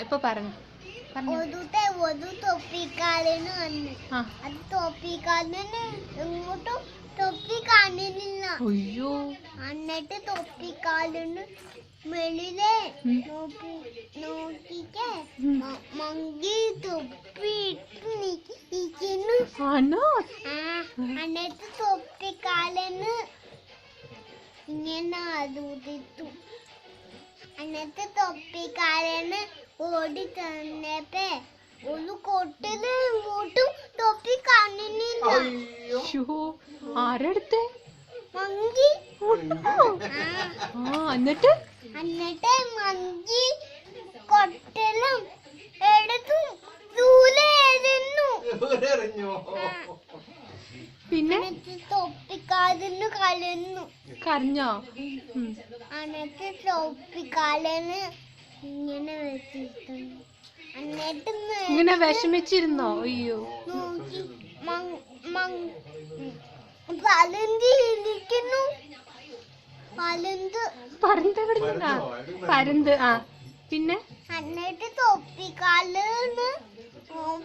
ഇപ്പൊ പറഞ്ഞു. ഒരു തൊപ്പിക്കാരന് വന്നു. അത് തൊപ്പിക്കാരന് എങ്ങോട്ടും തൊപ്പി കാണുന്നില്ല. അയ്യോ. എന്നിട്ട് തൊപ്പിക്കാരന് വെളിയിലെ നോക്കിട്ട് മങ്കി തൊപ്പി ഇട്ട് നിൽക്കുന്നു. എന്നിട്ട് തൊപ്പിക്കാരന് ഇങ്ങനെ അതുതിത്തു. എന്നിട്ട് തൊപ്പിക്കാരന് ഓടി തന്നപ്പോ ഒരു കൊട്ടില് ഇങ്ങോട്ടും തൊപ്പി കാണുന്നില്ല. ആരെടുത്തേ? മങ്കി. എന്നിട്ട് മങ്കി കൊട്ടലും എടുത്തു ദൂരെ എറിഞ്ഞു. പിന്നെ തൊപ്പിക്കാരന് കരഞ്ഞോ? എന്നിട്ട് തൊപ്പിക്കാരന് ഇങ്ങനെ വെച്ചിട്ടുണ്ട്. എന്നിട്ട് ഇങ്ങനെ വിഷമിച്ചിരുന്നോ? അയ്യോ. നോക്കി പരുന്തിരിക്കുന്നു. പരുന്ത്. പിന്നെ എന്നിട്ട് തൊപ്പിക്കാരന്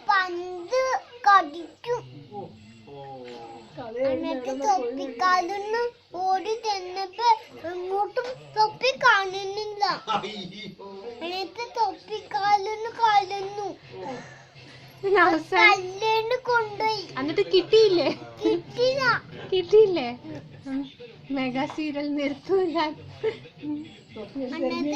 പന്ത് കടിക്കും. എന്നിട്ട് തൊപ്പിക്കാരന് ഓടി ചെന്നപ്പോ എങ്ങോട്ടും തൊപ്പി കാണുന്നില്ല. എന്നിട്ട് തൊപ്പിക്കാരന് കലന്നു. കല്ലേന്ന് കൊണ്ടുപോയി. എന്നിട്ട് കിട്ടിയില്ലേ? കിട്ടിയില്ല. Mega serial നിർത്തൂല.